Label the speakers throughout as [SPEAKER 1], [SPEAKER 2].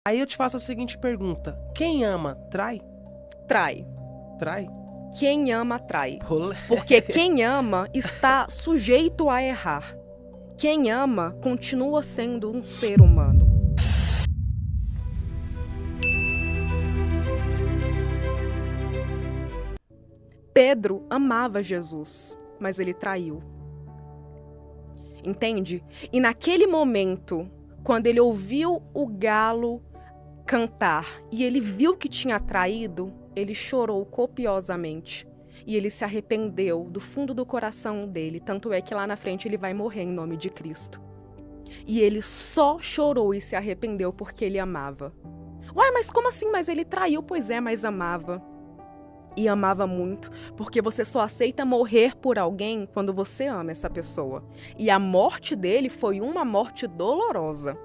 [SPEAKER 1] Aí eu te faço a seguinte pergunta. Quem ama, trai?
[SPEAKER 2] Trai.
[SPEAKER 1] Trai?
[SPEAKER 2] Quem ama, trai.
[SPEAKER 1] Polé.
[SPEAKER 2] Porque quem ama está sujeito a errar. Quem ama continua sendo um ser humano. Pedro amava Jesus, mas ele traiu. Entende? E naquele momento, quando ele ouviu o galo cantar e ele viu que tinha traído, ele chorou copiosamente. E ele se arrependeu do fundo do coração dele. Tanto é que lá na frente ele vai morrer em nome de Cristo. E ele só chorou e se arrependeu porque ele amava. Ué, mas como assim? Mas ele traiu? Pois é, mas amava. E amava muito, porque você só aceita morrer por alguém quando você ama essa pessoa. E a morte dele foi uma morte dolorosa.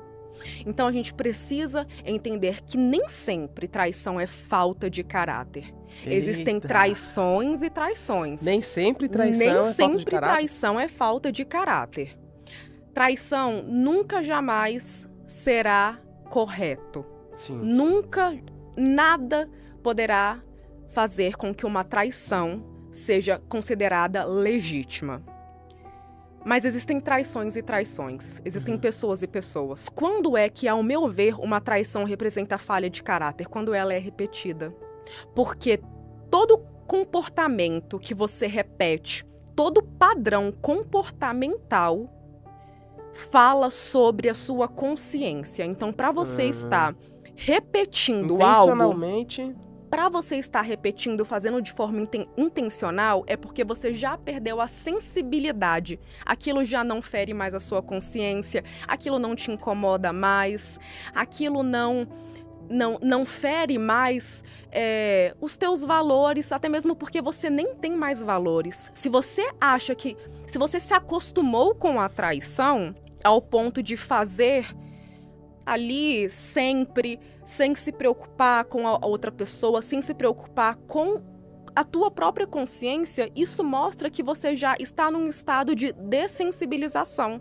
[SPEAKER 2] Então a gente precisa entender que nem sempre traição é falta de caráter.
[SPEAKER 1] Eita.
[SPEAKER 2] Existem traições e traições.
[SPEAKER 1] Nem sempre traição
[SPEAKER 2] Nem
[SPEAKER 1] é falta de
[SPEAKER 2] sempre
[SPEAKER 1] caráter?
[SPEAKER 2] traição é falta de caráter. Traição nunca jamais será correto.
[SPEAKER 1] Sim.
[SPEAKER 2] Nunca, nada poderá fazer com que uma traição seja considerada legítima. Mas existem traições e traições. Existem pessoas e pessoas. Quando é que, ao meu ver, uma traição representa falha de caráter? Quando ela é repetida. Porque todo comportamento que você repete, todo padrão comportamental fala sobre a sua consciência. Então, para você estar repetindo algo...
[SPEAKER 1] Intencionalmente...
[SPEAKER 2] Para você estar repetindo, fazendo de forma intencional, é porque você já perdeu a sensibilidade. Aquilo já não fere mais a sua consciência, aquilo não te incomoda mais, aquilo não fere mais os teus valores, até mesmo porque você nem tem mais valores. Se você acha que... Se você se acostumou com a traição ao ponto de fazer ali sempre, sem se preocupar com a outra pessoa, sem se preocupar com a tua própria consciência, isso mostra que você já está num estado de dessensibilização.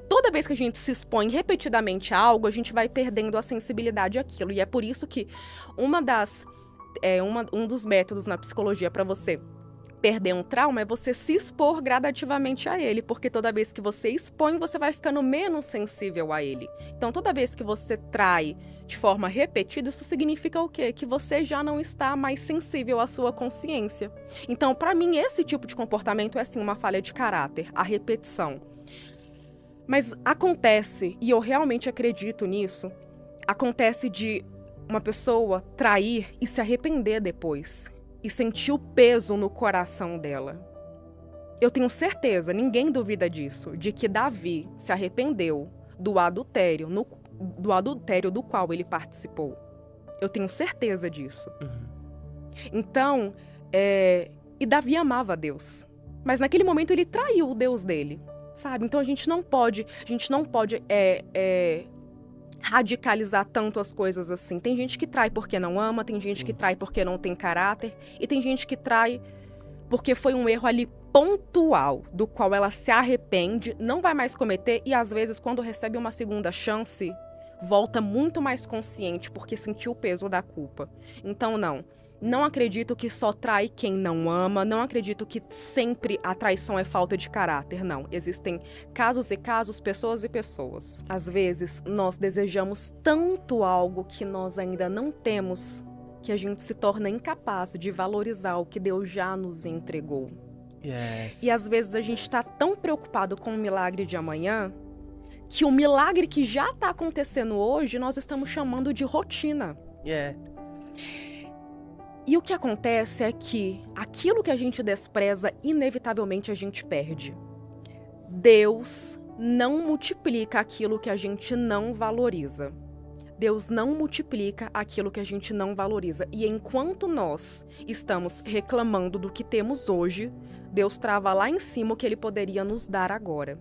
[SPEAKER 2] Toda vez que a gente se expõe repetidamente a algo, a gente vai perdendo a sensibilidade àquilo. E é por isso que um dos métodos na psicologia para você perder um trauma é você se expor gradativamente a ele, porque toda vez que você expõe, você vai ficando menos sensível a ele. Então, toda vez que você trai de forma repetida, isso significa o quê? Que você já não está mais sensível à sua consciência. Então, para mim, esse tipo de comportamento é sim uma falha de caráter, a repetição. Mas acontece, e eu realmente acredito nisso, acontece de uma pessoa trair e se arrepender depois. E sentir o peso no coração dela. Eu tenho certeza, ninguém duvida disso, de que Davi se arrependeu do adultério, do qual ele participou. Eu tenho certeza disso. Então, e Davi amava Deus. Mas naquele momento ele traiu o Deus dele, sabe? Então a gente não pode radicalizar tanto as coisas assim. Tem gente que trai porque não ama, tem gente que trai porque não tem caráter, e tem gente que trai porque foi um erro ali pontual, do qual ela se arrepende, não vai mais cometer, e às vezes quando recebe uma segunda chance, volta muito mais consciente porque sentiu o peso da culpa. Então não acredito que só trai quem não ama, não acredito que sempre a traição é falta de caráter, não. Existem casos e casos, pessoas e pessoas. Às vezes, nós desejamos tanto algo que nós ainda não temos, que a gente se torna incapaz de valorizar o que Deus já nos entregou.
[SPEAKER 1] Yes.
[SPEAKER 2] E às vezes a gente está tão preocupado com o milagre de amanhã, que o milagre que já está acontecendo hoje, nós estamos chamando de rotina. E o que acontece é que aquilo que a gente despreza, inevitavelmente a gente perde. Deus não multiplica aquilo que a gente não valoriza. Deus não multiplica aquilo que a gente não valoriza. E enquanto nós estamos reclamando do que temos hoje, Deus trava lá em cima o que Ele poderia nos dar agora.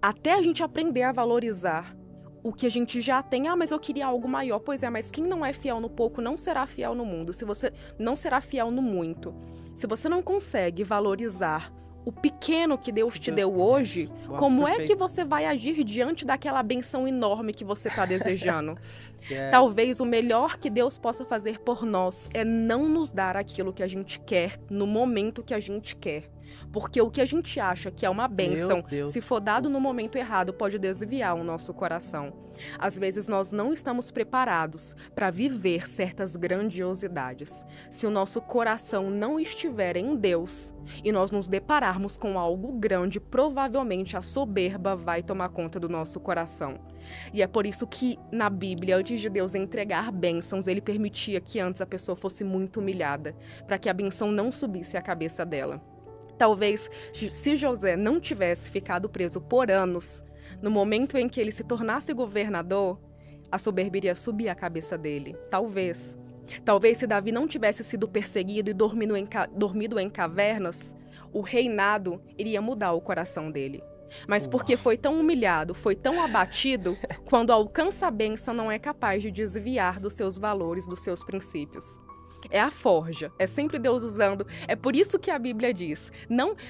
[SPEAKER 2] Até a gente aprender a valorizar o que a gente já tem. Mas eu queria algo maior. Pois é, mas quem não é fiel no pouco não será fiel no mundo. Se você não será fiel no muito, se você não consegue valorizar o pequeno que Deus te deu
[SPEAKER 1] Deus-
[SPEAKER 2] hoje,
[SPEAKER 1] Uau,
[SPEAKER 2] como é que
[SPEAKER 1] perfeito.
[SPEAKER 2] você vai agir diante daquela benção enorme que você está desejando?
[SPEAKER 1] É,
[SPEAKER 2] Talvez o melhor que Deus possa fazer por nós é não nos dar aquilo que a gente quer no momento que a gente quer. Porque o que a gente acha que é uma bênção,
[SPEAKER 1] Deus.
[SPEAKER 2] se for dado no momento errado, pode desviar o nosso coração. Às vezes nós não estamos preparados para viver certas grandiosidades. Se o nosso coração não estiver em Deus e nós nos depararmos com algo grande, provavelmente a soberba vai tomar conta do nosso coração. E é por isso que na Bíblia, antes de Deus entregar bênçãos, ele permitia que antes a pessoa fosse muito humilhada, para que a bênção não subisse à cabeça dela. Talvez, se José não tivesse ficado preso por anos, no momento em que ele se tornasse governador, a soberba iria subir a cabeça dele. Talvez. Talvez se Davi não tivesse sido perseguido e dormido em cavernas, o reinado iria mudar o coração dele. Mas porque foi tão humilhado, foi tão abatido, quando alcança a bênção não é capaz de desviar dos seus valores, dos seus princípios. É a forja, é sempre Deus usando. É por isso que a Bíblia diz,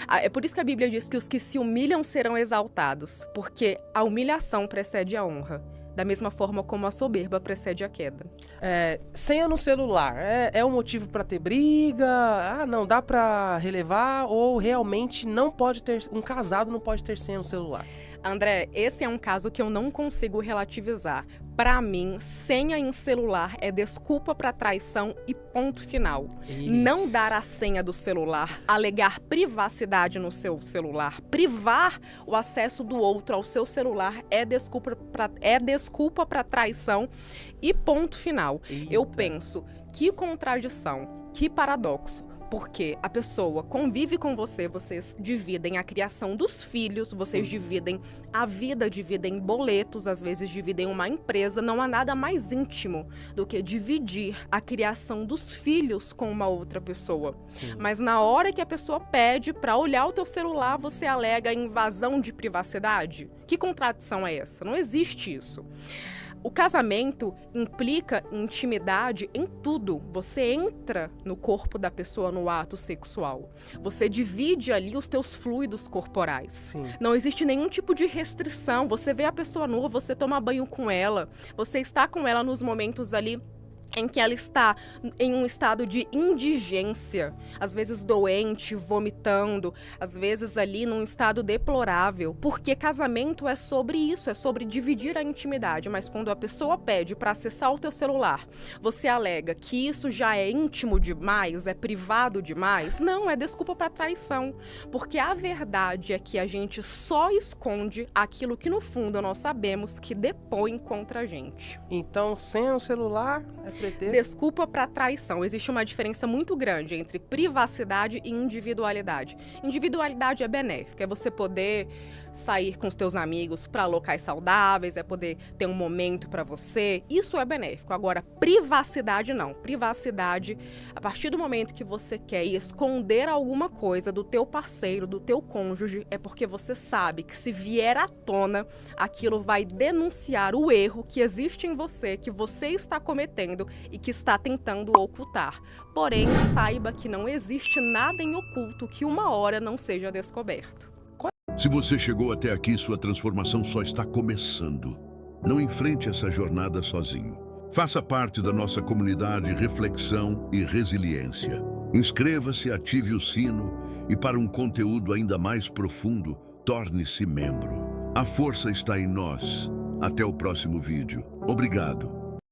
[SPEAKER 2] é por isso que a Bíblia diz que os que se humilham serão exaltados, porque a humilhação precede a honra, da mesma forma como a soberba precede a queda.
[SPEAKER 1] Senha no celular, é um motivo pra ter briga? Ah, não, dá pra relevar? Ou realmente não pode ter, um casado não pode ter senha no celular?
[SPEAKER 2] André, esse é um caso que eu não consigo relativizar. Para mim, senha em celular é desculpa para traição e ponto final.
[SPEAKER 1] Isso.
[SPEAKER 2] Não dar a senha do celular, alegar privacidade no seu celular, privar o acesso do outro ao seu celular é desculpa para traição e ponto final.
[SPEAKER 1] Eita.
[SPEAKER 2] Eu penso, que contradição, que paradoxo. Porque a pessoa convive com você, vocês dividem a criação dos filhos, vocês dividem a vida, dividem boletos, às vezes dividem uma empresa. Não há nada mais íntimo do que dividir a criação dos filhos com uma outra pessoa.
[SPEAKER 1] Sim.
[SPEAKER 2] Mas na hora que a pessoa pede para olhar o teu celular, você alega invasão de privacidade? Que contradição é essa? Não existe isso. O casamento implica intimidade em tudo. Você entra no corpo da pessoa no ato sexual. Você divide ali os teus fluidos corporais.
[SPEAKER 1] Sim.
[SPEAKER 2] Não existe nenhum tipo de restrição. Você vê a pessoa nua, você toma banho com ela. Você está com ela nos momentos ali em que ela está em um estado de indigência, às vezes doente, vomitando, às vezes ali num estado deplorável, porque casamento é sobre isso, é sobre dividir a intimidade, mas quando a pessoa pede para acessar o teu celular, você alega que isso já é íntimo demais, é privado demais? Não, é desculpa para traição, porque a verdade é que a gente só esconde aquilo que no fundo nós sabemos que depõe contra a gente.
[SPEAKER 1] Então, senha no celular é pretexto?
[SPEAKER 2] Desculpa para traição. Existe uma diferença muito grande entre privacidade e individualidade. Individualidade é benéfica, é você poder sair com os teus amigos para locais saudáveis, é poder ter um momento para você. Isso é benéfico. Agora, privacidade não. Privacidade, a partir do momento que você quer esconder alguma coisa do teu parceiro, do teu cônjuge, é porque você sabe que se vier à tona, aquilo vai denunciar o erro que existe em você, que você está cometendo e que está tentando ocultar. Porém, saiba que não existe nada em oculto que uma hora não seja descoberto.
[SPEAKER 3] Se você chegou até aqui, sua transformação só está começando. Não enfrente essa jornada sozinho. Faça parte da nossa comunidade Reflexão e Resiliência. Inscreva-se, ative o sino e, para um conteúdo ainda mais profundo, torne-se membro. A força está em nós. Até o próximo vídeo. Obrigado.